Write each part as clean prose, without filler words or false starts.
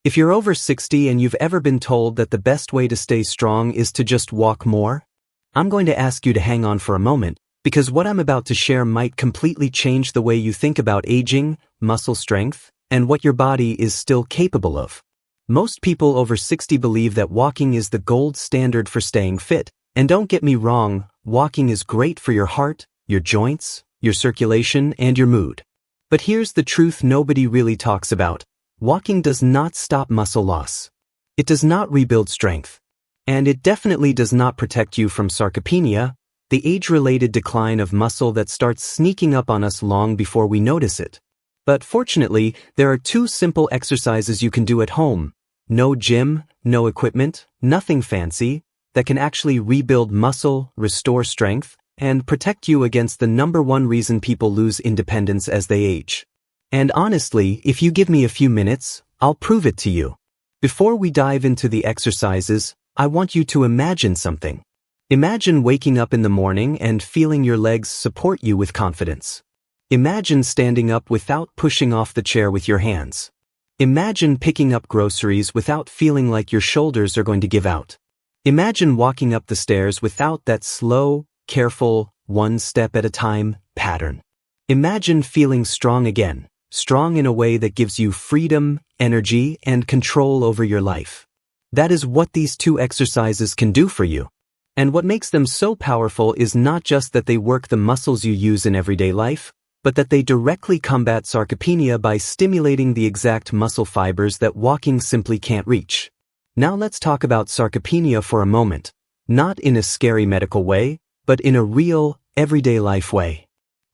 If you're over 60 and you've ever been told that the best way to stay strong is to just walk more, I'm going to ask you to hang on for a moment, because what I'm about to share might completely change the way you think about aging, muscle strength, and what your body is still capable of. Most people over 60 believe that walking is the gold standard for staying fit. And don't get me wrong, walking is great for your heart, your joints, your circulation, and your mood. But here's the truth nobody really talks about. Walking does not stop muscle loss. It does not rebuild strength. And it definitely does not protect you from sarcopenia, the age-related decline of muscle that starts sneaking up on us long before we notice it. But fortunately, there are 2 simple exercises you can do at home. No gym, no equipment, nothing fancy, that can actually rebuild muscle, restore strength, and protect you against the #1 reason people lose independence as they age. And honestly, if you give me a few minutes, I'll prove it to you. Before we dive into the exercises, I want you to imagine something. Imagine waking up in the morning and feeling your legs support you with confidence. Imagine standing up without pushing off the chair with your hands. Imagine picking up groceries without feeling like your shoulders are going to give out. Imagine walking up the stairs without that slow, careful, one step at a time pattern. Imagine feeling strong again, strong in a way that gives you freedom, energy, and control over your life. That is what these 2 exercises can do for you. And what makes them so powerful is not just that they work the muscles you use in everyday life, but that they directly combat sarcopenia by stimulating the exact muscle fibers that walking simply can't reach. Now let's talk about sarcopenia for a moment, not in a scary medical way, but in a real, everyday life way.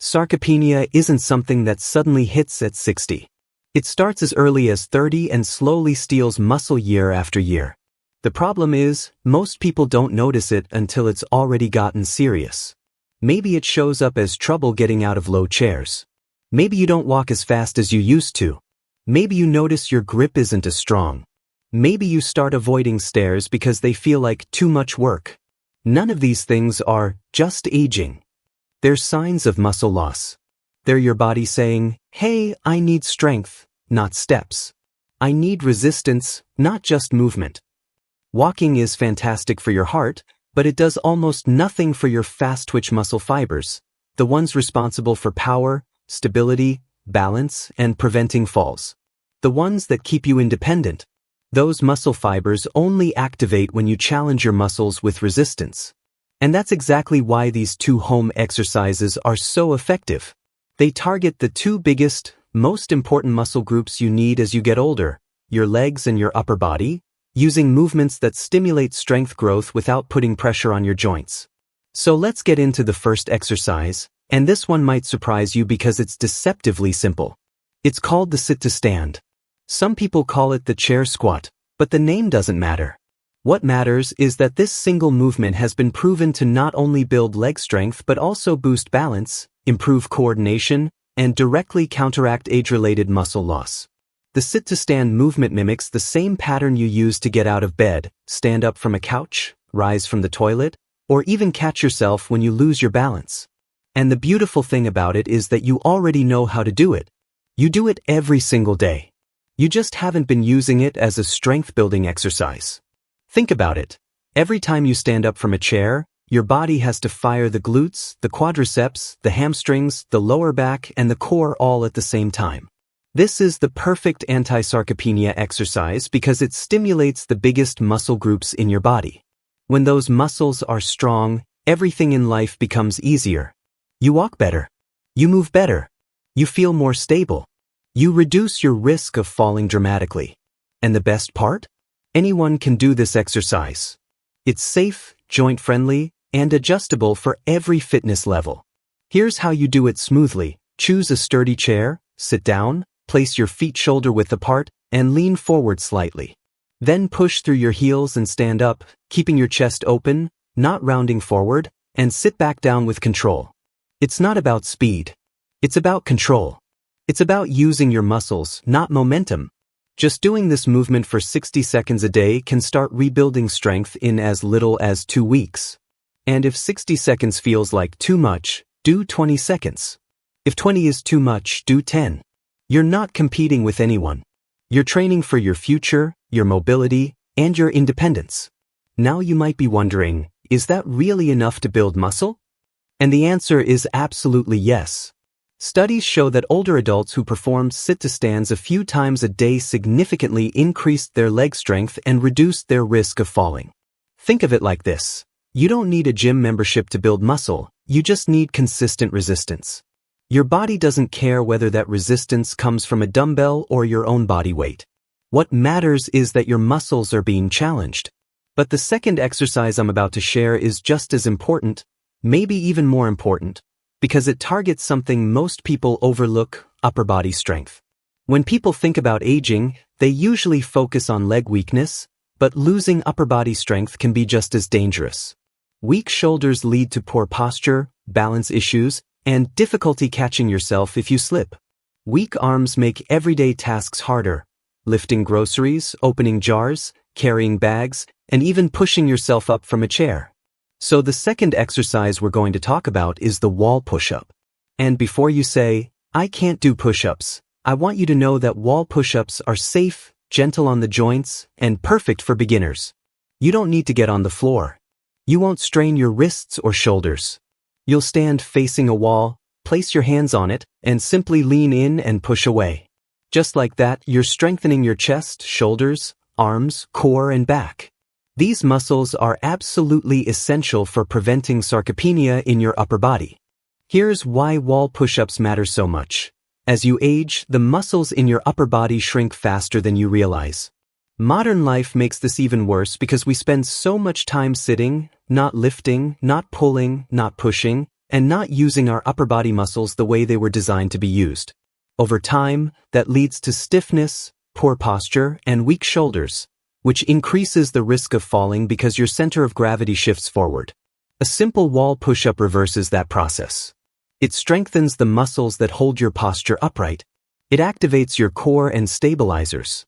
Sarcopenia isn't something that suddenly hits at 60. It starts as early as 30 and slowly steals muscle year after year. The problem is, most people don't notice it until it's already gotten serious. Maybe it shows up as trouble getting out of low chairs. Maybe you don't walk as fast as you used to. Maybe you notice your grip isn't as strong. Maybe you start avoiding stairs because they feel like too much work. None of these things are just aging. They're signs of muscle loss. They're your body saying, hey, I need strength, not steps. I need resistance, not just movement. Walking is fantastic for your heart, but it does almost nothing for your fast-twitch muscle fibers, the ones responsible for power, stability, balance, and preventing falls. The ones that keep you independent. Those muscle fibers only activate when you challenge your muscles with resistance. And that's exactly why these 2 home exercises are so effective. They target the 2 biggest, most important muscle groups you need as you get older, your legs and your upper body, using movements that stimulate strength growth without putting pressure on your joints. So let's get into the first exercise, and this one might surprise you because it's deceptively simple. It's called the sit-to-stand. Some people call it the chair squat, but the name doesn't matter. What matters is that this single movement has been proven to not only build leg strength but also boost balance, improve coordination, and directly counteract age-related muscle loss. The sit-to-stand movement mimics the same pattern you use to get out of bed, stand up from a couch, rise from the toilet, or even catch yourself when you lose your balance. And the beautiful thing about it is that you already know how to do it. You do it every single day. You just haven't been using it as a strength-building exercise. Think about it. Every time you stand up from a chair, your body has to fire the glutes, the quadriceps, the hamstrings, the lower back, and the core all at the same time. This is the perfect anti-sarcopenia exercise because it stimulates the biggest muscle groups in your body. When those muscles are strong, everything in life becomes easier. You walk better. You move better. You feel more stable. You reduce your risk of falling dramatically. And the best part? Anyone can do this exercise. It's safe, joint-friendly, and adjustable for every fitness level. Here's how you do it smoothly. Choose a sturdy chair, sit down, place your feet shoulder-width apart, and lean forward slightly. Then push through your heels and stand up, keeping your chest open, not rounding forward, and sit back down with control. It's not about speed. It's about control. It's about using your muscles, not momentum. Just doing this movement for 60 seconds a day can start rebuilding strength in as little as 2 weeks. And if 60 seconds feels like too much, do 20 seconds. If 20 is too much, do 10. You're not competing with anyone. You're training for your future, your mobility, and your independence. Now you might be wondering, is that really enough to build muscle? And the answer is absolutely yes. Studies show that older adults who performed sit-to-stands a few times a day significantly increased their leg strength and reduced their risk of falling. Think of it like this. You don't need a gym membership to build muscle, you just need consistent resistance. Your body doesn't care whether that resistance comes from a dumbbell or your own body weight. What matters is that your muscles are being challenged. But the second exercise I'm about to share is just as important, maybe even more important, because it targets something most people overlook: upper body strength. When people think about aging, they usually focus on leg weakness, but losing upper body strength can be just as dangerous. Weak shoulders lead to poor posture, balance issues, and difficulty catching yourself if you slip. Weak arms make everyday tasks harder: lifting groceries, opening jars, carrying bags, and even pushing yourself up from a chair. So the second exercise we're going to talk about is the wall push-up. And before you say, "I can't do push-ups," I want you to know that wall push-ups are safe, gentle on the joints, and perfect for beginners. You don't need to get on the floor. You won't strain your wrists or shoulders. You'll stand facing a wall, place your hands on it, and simply lean in and push away. Just like that, you're strengthening your chest, shoulders, arms, core, and back. These muscles are absolutely essential for preventing sarcopenia in your upper body. Here's why wall push-ups matter so much. As you age, the muscles in your upper body shrink faster than you realize. Modern life makes this even worse because we spend so much time sitting, not lifting, not pulling, not pushing, and not using our upper body muscles the way they were designed to be used. Over time, that leads to stiffness, poor posture, and weak shoulders, which increases the risk of falling because your center of gravity shifts forward. A simple wall push-up reverses that process. It strengthens the muscles that hold your posture upright. It activates your core and stabilizers.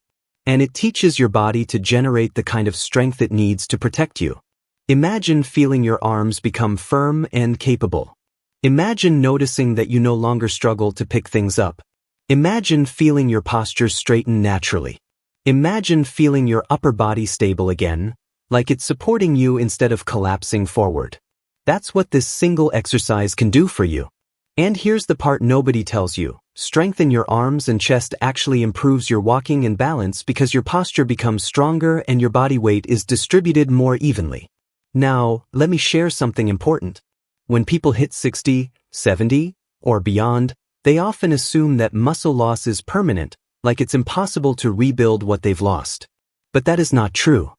And it teaches your body to generate the kind of strength it needs to protect you. Imagine feeling your arms become firm and capable. Imagine noticing that you no longer struggle to pick things up. Imagine feeling your posture straighten naturally. Imagine feeling your upper body stable again, like it's supporting you instead of collapsing forward. That's what this single exercise can do for you. And here's the part nobody tells you. Strength in your arms and chest actually improves your walking and balance because your posture becomes stronger and your body weight is distributed more evenly. Now, let me share something important. When people hit 60, 70, or beyond, they often assume that muscle loss is permanent, like it's impossible to rebuild what they've lost. But that is not true.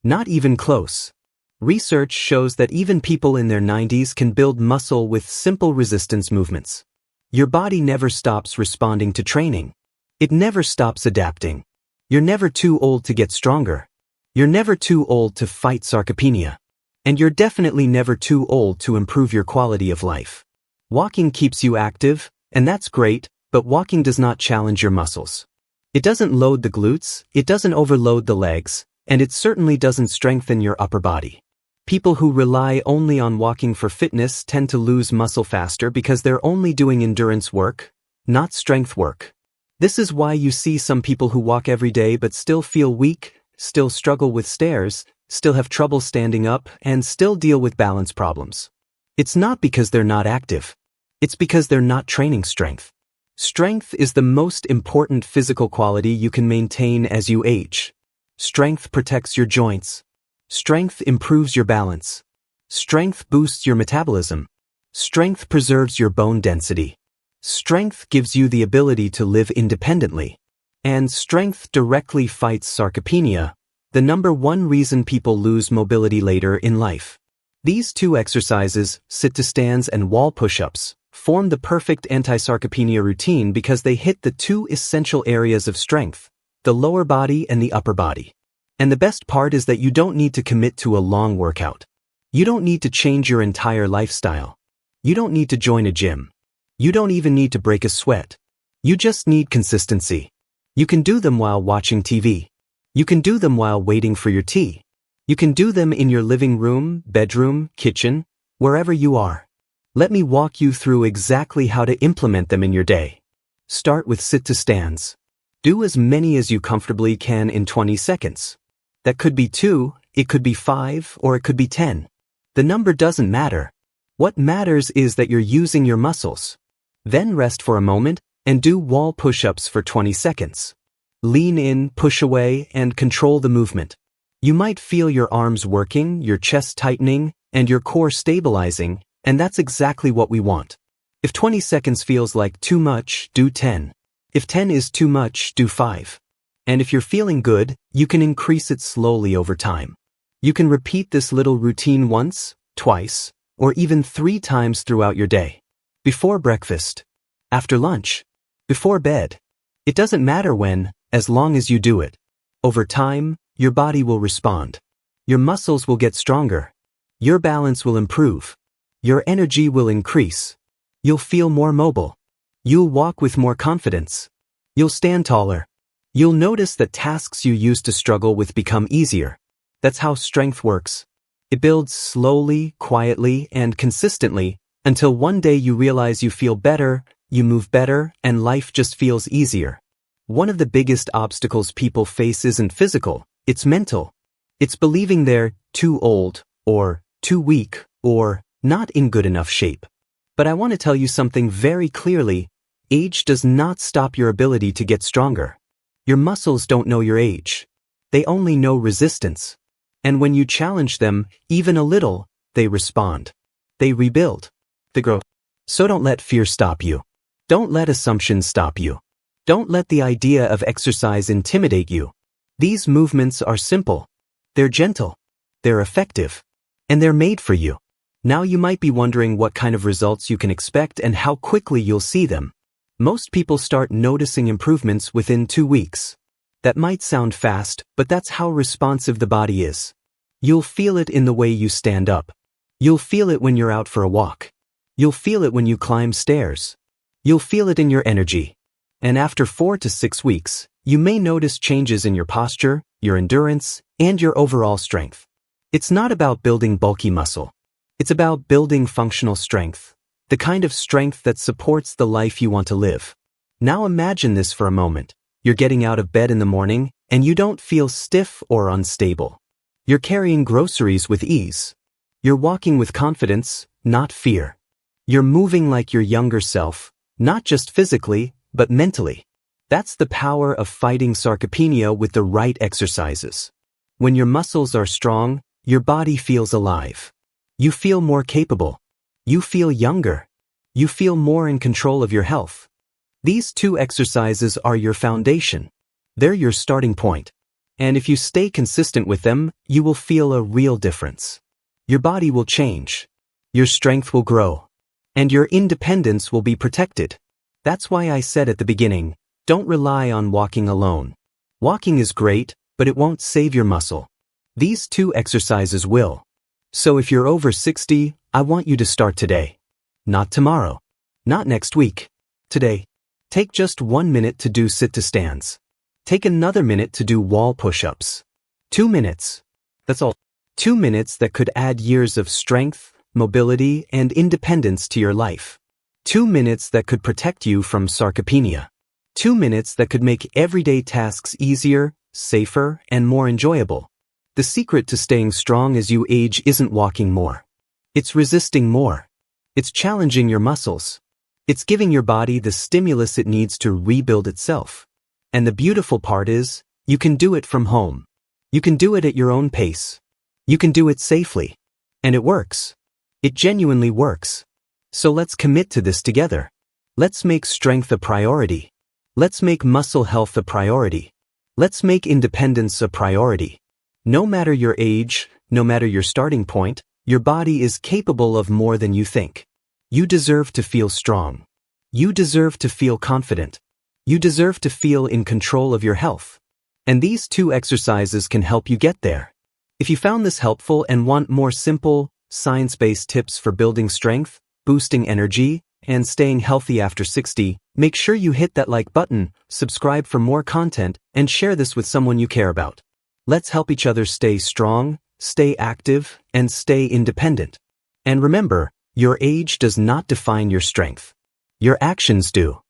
Not even close. Research shows that even people in their 90s can build muscle with simple resistance movements. Your body never stops responding to training. It never stops adapting. You're never too old to get stronger. You're never too old to fight sarcopenia. And you're definitely never too old to improve your quality of life. Walking keeps you active, and that's great, but walking does not challenge your muscles. It doesn't load the glutes, it doesn't overload the legs, and it certainly doesn't strengthen your upper body. People who rely only on walking for fitness tend to lose muscle faster because they're only doing endurance work, not strength work. This is why you see some people who walk every day but still feel weak, still struggle with stairs, still have trouble standing up, and still deal with balance problems. It's not because they're not active. It's because they're not training strength. Strength is the most important physical quality you can maintain as you age. Strength protects your joints. Strength improves your balance. Strength boosts your metabolism. Strength preserves your bone density. Strength gives you the ability to live independently. And strength directly fights sarcopenia, the number one reason people lose mobility later in life. These two exercises, sit-to-stands and wall push-ups, form the perfect anti-sarcopenia routine because they hit the two essential areas of strength, the lower body and the upper body. And the best part is that you don't need to commit to a long workout. You don't need to change your entire lifestyle. You don't need to join a gym. You don't even need to break a sweat. You just need consistency. You can do them while watching TV. You can do them while waiting for your tea. You can do them in your living room, bedroom, kitchen, wherever you are. Let me walk you through exactly how to implement them in your day. Start with sit-to-stands. Do as many as you comfortably can in 20 seconds. That could be 2, it could be 5, or it could be 10. The number doesn't matter. What matters is that you're using your muscles. Then rest for a moment and do wall push-ups for 20 seconds. Lean in, push away, and control the movement. You might feel your arms working, your chest tightening, and your core stabilizing, and that's exactly what we want. If 20 seconds feels like too much, do 10. If 10 is too much, do 5. And if you're feeling good, you can increase it slowly over time. You can repeat this little routine once, twice, or even 3 times throughout your day. Before breakfast, after lunch, before bed. It doesn't matter when, as long as you do it. Over time, your body will respond. Your muscles will get stronger. Your balance will improve. Your energy will increase. You'll feel more mobile. You'll walk with more confidence. You'll stand taller. You'll notice that tasks you used to struggle with become easier. That's how strength works. It builds slowly, quietly, and consistently until one day you realize you feel better, you move better, and life just feels easier. One of the biggest obstacles people face isn't physical, it's mental. It's believing they're too old, or too weak, or not in good enough shape. But I want to tell you something very clearly. Age does not stop your ability to get stronger. Your muscles don't know your age. They only know resistance. And when you challenge them, even a little, they respond. They rebuild. They grow. So don't let fear stop you. Don't let assumptions stop you. Don't let the idea of exercise intimidate you. These movements are simple. They're gentle. They're effective. And they're made for you. Now you might be wondering what kind of results you can expect and how quickly you'll see them. Most people start noticing improvements within 2 weeks. That might sound fast, but that's how responsive the body is. You'll feel it in the way you stand up. You'll feel it when you're out for a walk. You'll feel it when you climb stairs. You'll feel it in your energy. And after 4 to 6 weeks, you may notice changes in your posture, your endurance, and your overall strength. It's not about building bulky muscle. It's about building functional strength, the kind of strength that supports the life you want to live. Now imagine this for a moment. You're getting out of bed in the morning, and you don't feel stiff or unstable. You're carrying groceries with ease. You're walking with confidence, not fear. You're moving like your younger self, not just physically, but mentally. That's the power of fighting sarcopenia with the right exercises. When your muscles are strong, your body feels alive. You feel more capable. You feel younger. You feel more in control of your health. These 2 exercises are your foundation. They're your starting point. And if you stay consistent with them, you will feel a real difference. Your body will change. Your strength will grow. And your independence will be protected. That's why I said at the beginning, don't rely on walking alone. Walking is great, but it won't save your muscle. These 2 exercises will. So if you're over 60, I want you to start today. Not tomorrow. Not next week. Today. Take just 1 minute to do sit-to-stands. Take another minute to do wall push-ups. 2 minutes. That's all. 2 minutes that could add years of strength, mobility, and independence to your life. 2 minutes that could protect you from sarcopenia. 2 minutes that could make everyday tasks easier, safer, and more enjoyable. The secret to staying strong as you age isn't walking more. It's resisting more. It's challenging your muscles. It's giving your body the stimulus it needs to rebuild itself. And the beautiful part is, you can do it from home. You can do it at your own pace. You can do it safely. And it works. It genuinely works. So let's commit to this together. Let's make strength a priority. Let's make muscle health a priority. Let's make independence a priority. No matter your age, no matter your starting point, your body is capable of more than you think. You deserve to feel strong. You deserve to feel confident. You deserve to feel in control of your health. And these 2 exercises can help you get there. If you found this helpful and want more simple, science-based tips for building strength, boosting energy, and staying healthy after 60, make sure you hit that like button, subscribe for more content, and share this with someone you care about. Let's help each other stay strong, stay active, and stay independent. And remember, your age does not define your strength. Your actions do.